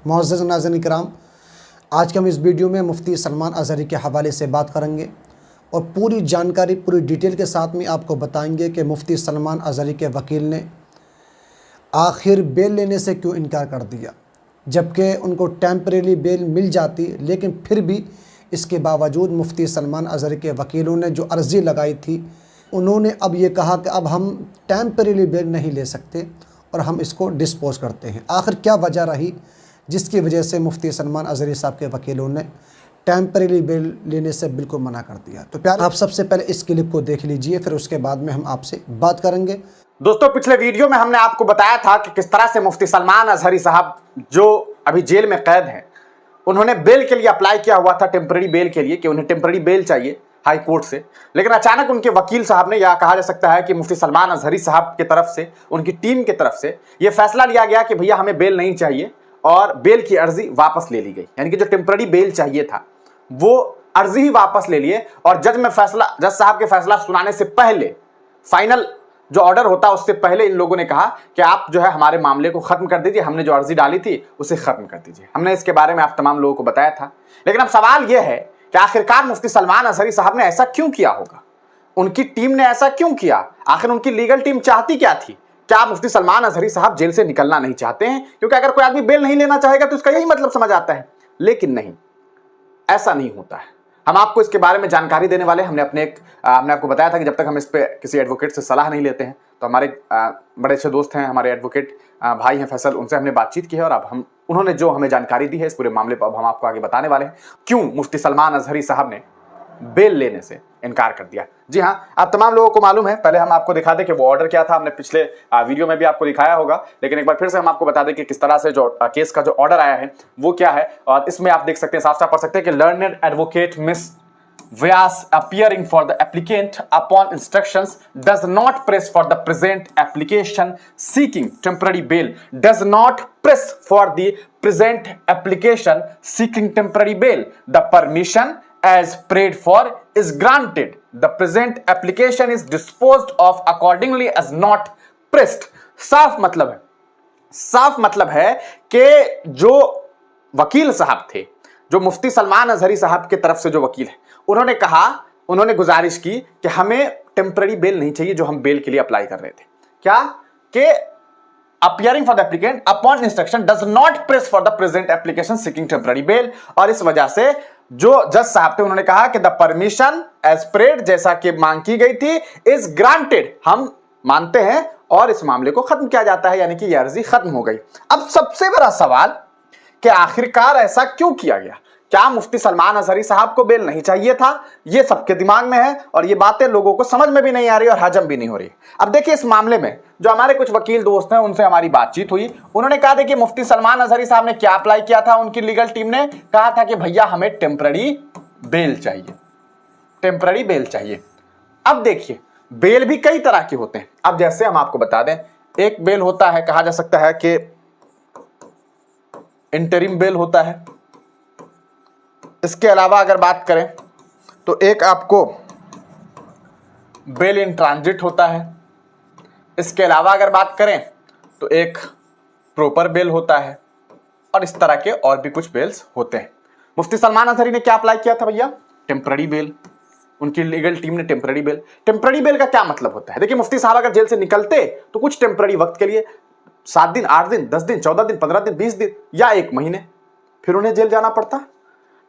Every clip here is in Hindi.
मुअज़्ज़ज़ नाज़रीन किराम, आज के हम इस वीडियो में मुफ्ती सलमान अज़हरी के हवाले से बात करेंगे और पूरी जानकारी पूरी डिटेल के साथ में आपको बताएंगे कि मुफ्ती सलमान अज़हरी के वकील ने आखिर बेल लेने से क्यों इनकार कर दिया, जबकि उनको टेम्परेरी बेल मिल जाती, लेकिन फिर भी इसके बावजूद मुफ्ती सलमान अज़हरी के वकीलों ने जो अर्ज़ी लगाई थी, उन्होंने अब ये कहा कि अब हम टेम्परेरी बेल नहीं ले सकते और हम इसको डिस्पोज़ करते हैं। आखिर क्या वजह रही जिसकी वजह से मुफ्ती सलमान अज़हरी साहब के वकीलों ने टेम्परेरी बेल लेने से बिल्कुल मना कर दिया? तो प्यार आप सबसे पहले इस क्लिप को देख लीजिए, फिर उसके बाद में हम आपसे बात करेंगे। दोस्तों, पिछले वीडियो में हमने आपको बताया था कि किस तरह से मुफ्ती सलमान अज़हरी साहब जो अभी जेल में कैद हैं, उन्होंने बेल के लिए अप्लाई किया हुआ था, टेम्परेरी बेल के लिए, कि उन्हें टेम्परेरी बेल चाहिए हाई कोर्ट से। लेकिन अचानक उनके वकील साहब ने, या कहा जा सकता है कि मुफ्ती सलमान अज़हरी साहब की तरफ से, उनकी टीम की तरफ से यह फैसला लिया गया कि भैया हमें बेल नहीं चाहिए और बेल की अर्जी वापस ले ली गई। यानी कि जो टेम्परेरी बेल चाहिए था वो अर्जी ही वापस ले लिए और जज साहब के फैसला सुनाने से पहले, फाइनल जो ऑर्डर होता है उससे पहले, इन लोगों ने कहा कि आप जो है हमारे मामले को खत्म कर दीजिए, हमने जो अर्जी डाली थी उसे खत्म कर दीजिए। हमने इसके बारे में आप तमाम लोगों को बताया था। लेकिन अब सवाल यह है कि आखिरकार मुफ्ती सलमान अज़हरी साहब ने ऐसा क्यों किया होगा, उनकी टीम ने ऐसा क्यों किया? आखिर उनकी लीगल टीम चाहती क्या थी? क्या मुफ्ती सलमान अज़हरी साहब जेल से निकलना नहीं चाहते हैं? क्योंकि अगर कोई आदमी बेल नहीं लेना चाहेगा तो इसका यही मतलब समझ आता है। लेकिन नहीं, ऐसा नहीं होता है। हम आपको इसके बारे में जानकारी देने वाले। हमने आपको बताया था कि जब तक हम इस पे किसी एडवोकेट से सलाह नहीं लेते हैं, तो हमारे बड़े अच्छे दोस्त हैं, हमारे एडवोकेट भाई हैं फैसल, उनसे हमने बातचीत की है और अब उन्होंने जो हमें जानकारी दी है इस पूरे मामले पर अब हम आपको आगे बताने वाले हैं, क्यों मुफ्ती सलमान अज़हरी साहब ने बेल लेने से इनकार कर दिया। जी हाँ, आप तमाम लोगों को मालूम है। पहले हम आपको दिखा दें कि वो ऑर्डर क्या था। हमने पिछले वीडियो में भी आपको दिखाया होगा, लेकिन एक बार फिर से हम आपको बता दें कि किस तरह से जो केस का जो ऑर्डर आया है वो क्या है। और इसमें आप देख सकते हैं, साफ साफ पढ़ सकते हैं कि learned advocate miss Vyas appearing for the applicant upon instructions does not press for the present application seeking temporary bail. Does not press for the present application seeking temporary bail. The permission as prayed for is granted. The present application is disposed of accordingly as not pressed. साफ मतलब है कि जो वकील साहब थे, जो मुफ्ती सलमान अज़हरी साहब की तरफ से जो वकील है, उन्होंने गुजारिश की कि हमें टेम्पररी बेल नहीं चाहिए जो हम बेल के लिए अप्लाई कर रहे थे। क्या कि appearing for the applicant upon instruction does not press for the present application seeking temporary bail. और इस वजह से जो जज साहब थे उन्होंने कहा कि द परमिशन एज प्रेड, जैसा कि मांग की गई थी, इज ग्रांटेड, हम मानते हैं और इस मामले को खत्म किया जाता है। यानी कि यह अर्जी खत्म हो गई। अब सबसे बड़ा सवाल कि आखिरकार ऐसा क्यों किया गया? क्या मुफ्ती सलमान अज़हरी साहब को बेल नहीं चाहिए था? ये सबके दिमाग में है और ये बातें लोगों को समझ में भी नहीं आ रही और हजम भी नहीं हो रही। अब देखिए, इस मामले में जो हमारे कुछ वकील दोस्त हैं उनसे हमारी बातचीत हुई। उन्होंने कहा था कि मुफ्ती सलमान अज़हरी साहब ने क्या अप्लाई किया था। उनकी लीगल टीम ने कहा था कि भैया हमें टेम्पररी बेल चाहिए, टेम्पररी बेल चाहिए। अब देखिए, बेल भी कई तरह के होते हैं। अब जैसे हम आपको बता दें, एक बेल होता है, कहा जा सकता है कि इंटरिम बेल होता है। इसके अलावा अगर बात करें तो एक आपको बेल इन ट्रांजिट होता है। इसके अलावा अगर बात करें तो एक प्रॉपर बेल होता है और इस तरह के और भी कुछ बेल्स होते हैं। मुफ्ती सलमान अज़हरी ने क्या अप्लाई किया था भैया? Temporary bail. उनकी लीगल टीम ने टेम्पररी बेल। टेम्पररी बेल का क्या मतलब होता है? देखिए, मुफ्ती साहब अगर जेल से निकलते तो कुछ टेम्पररी वक्त के लिए 7 दिन, 8 दिन, 10 दिन, 14 दिन, 15 दिन, 20 दिन या 1 महीने, फिर उन्हें जेल जाना पड़ता।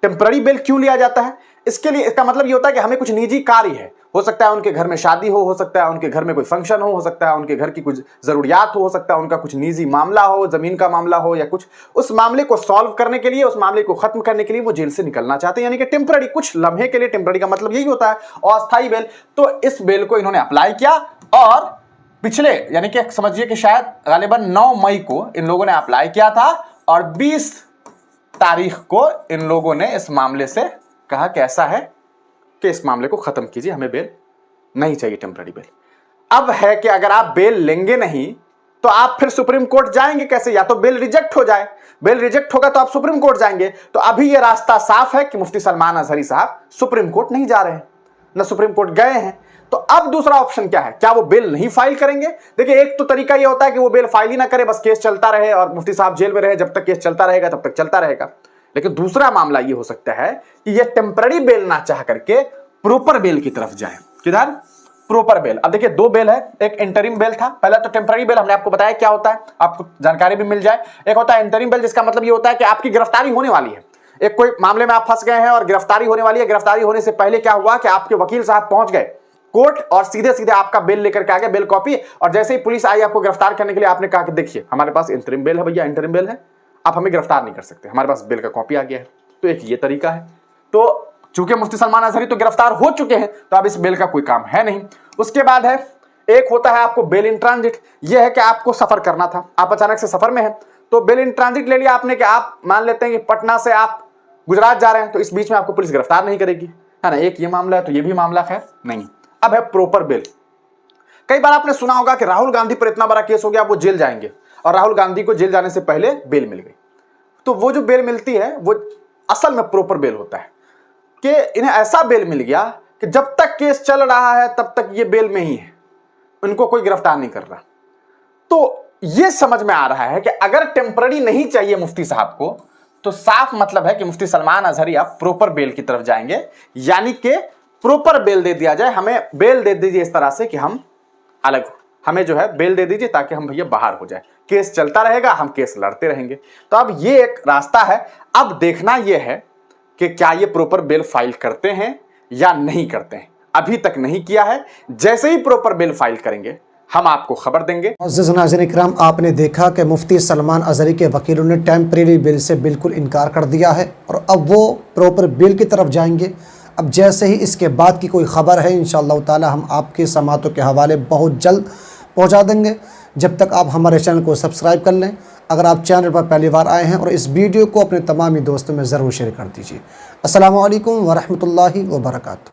टेम्पररी बेल क्यों लिया जाता है? इसके लिए, इसका मतलब ये होता है कि हमें कुछ निजी कार्य है, हो सकता है उनके घर में शादी हो सकता है उनके घर में कोई फंक्शन हो सकता है उनके घर की कुछ जरूरियात हो सकता है उनका कुछ निजी मामला हो, जमीन का मामला हो या कुछ, उस मामले को सॉल्व करने के लिए, उस मामले को खत्म करने के लिए वो जेल से निकलना चाहते हैं। यानी कि टेम्पररी, कुछ लम्हे के लिए। टेम्पररी का मतलब यही होता है, अस्थायी बेल। तो इस बेल को इन्होंने अप्लाई किया और पिछले, यानी कि समझिए कि शायद गालिबन 9 मई को इन लोगों ने अप्लाई किया था और 20 तारीख को इन लोगों ने इस मामले से कहा कि ऐसा है कि इस मामले को खत्म कीजिए, हमें बेल नहीं चाहिए, टेम्पररी बेल। अब है कि अगर आप बेल लेंगे नहीं तो आप फिर सुप्रीम कोर्ट जाएंगे कैसे? या तो बेल रिजेक्ट हो जाए, बेल रिजेक्ट होगा तो आप सुप्रीम कोर्ट जाएंगे। तो अभी यह रास्ता साफ है कि मुफ्ती सलमान अज़हरी साहब सुप्रीम कोर्ट नहीं जा रहे हैं, न सुप्रीम कोर्ट गए हैं। तो तो अब दूसरा ऑप्शन क्या है, क्या वो बेल नहीं फाइल करेंगे? देखिए, एक तो तरीका ये होता है कि वो बेल फाइल ही ना करे, बस केस चलता रहे और मुफ्ती साहब जेल में रहे, जब तक केस चलता रहेगा तब तक चलता रहेगा। लेकिन दूसरा मामला ये हो सकता है कि ये टेम्पररी बेल ना चाह करके प्रॉपर बेल की तरफ जाए। किधर? Proper bail. अब देखिए, दो बेल है, एक इंटरिम बेल था, पहला तो टेम्पररी बेल हमने आपको बताया क्या होता है, आपको जानकारी भी मिल जाए। एक होता है इंटरिम बेल, जिसका मतलब ये होता है कि आपकी गिरफ्तारी होने वाली है, एक कोई मामले में आप फंस गए हैं और गिरफ्तारी होने वाली है। गिरफ्तारी होने से पहले क्या हुआ कि आपके वकील साहब पहुंच गए कोर्ट और सीधे सीधे आपका बेल लेकर के आ गए, बेल कॉपी। और जैसे ही पुलिस आई आपको गिरफ्तार करने के लिए, आपने कहा कि देखिए हमारे पास इंटरिम बेल है भैया, इंटरिम बेल है, आप हमें गिरफ्तार नहीं कर सकते, हमारे पास बेल का कॉपी आ गया है। तो एक ये तरीका है। तो चूंकि मुफ्ती सलमान अजहरी तो गिरफ्तार हो चुके हैं, तो अब इस बेल का कोई काम है नहीं। उसके बाद है, एक होता है आपको बेल इन ट्रांजिट। यह है कि आपको सफर करना था, आप अचानक से सफर में हैं, तो बेल इन ट्रांजिट ले लिया आपने कि आप मान लेते हैं कि पटना से आप गुजरात जा रहे हैं, तो इस बीच में आपको पुलिस गिरफ्तार नहीं करेगी, है ना। एक ये मामला है, तो ये भी मामला खैर नहीं। अब है प्रॉपर बेल। कई बार आपने सुना होगा कि राहुल गांधी पर इतना बड़ा केस हो गया, वो जेल जाएंगे, और राहुल गांधी को जेल जाने से पहले बेल मिल गई। तो वो जो बेल मिलती है वो असल में प्रॉपर बेल होता है कि इन्हें ऐसा बेल मिल गया कि जब तक केस चल रहा है तब तक ये बेल में ही है, इनको कोई गिरफ्तार नहीं कर रहा। तो ये समझ में आ रहा है कि अगर टेम्पररी नहीं चाहिए मुफ्ती साहब को, तो साफ मतलब है कि मुफ्ती सलमान अजहरी अब प्रॉपर बेल की तरफ जाएंगे, यानी कि प्रॉपर बेल दे दिया जाए, हमें बेल दे दीजिए इस तरह से कि हम अलग हो, हमें जो है बेल दे दीजिए ताकि हम भैया बाहर हो जाए, केस चलता रहेगा, हम केस लड़ते रहेंगे। तो अब ये एक रास्ता है। अब देखना यह है कि क्या ये प्रॉपर बेल फाइल करते हैं या नहीं करते हैं। अभी तक नहीं किया है, जैसे ही प्रॉपर बेल फाइल करेंगे हम आपको खबर देंगे। अज़ीज़ नाज़रीन इकराम, आपने देखा कि मुफ्ती सलमान अजहरी के वकीलों ने टेम्परेरी बेल से बिल्कुल इनकार कर दिया है और अब वो प्रॉपर बेल की तरफ जाएंगे। अब जैसे ही इसके बाद की कोई ख़बर है, इंशाअल्लाह ताला हम आपके समातों के हवाले बहुत जल्द पहुंचा देंगे। जब तक आप हमारे चैनल को सब्सक्राइब कर लें। अगर आप चैनल पर पहली बार आए हैं, और इस वीडियो को अपने तमामी दोस्तों में ज़रूर शेयर कर दीजिए। अस्सलामु अलैकुम वरहमतुल्लाहि वबरकातुहू।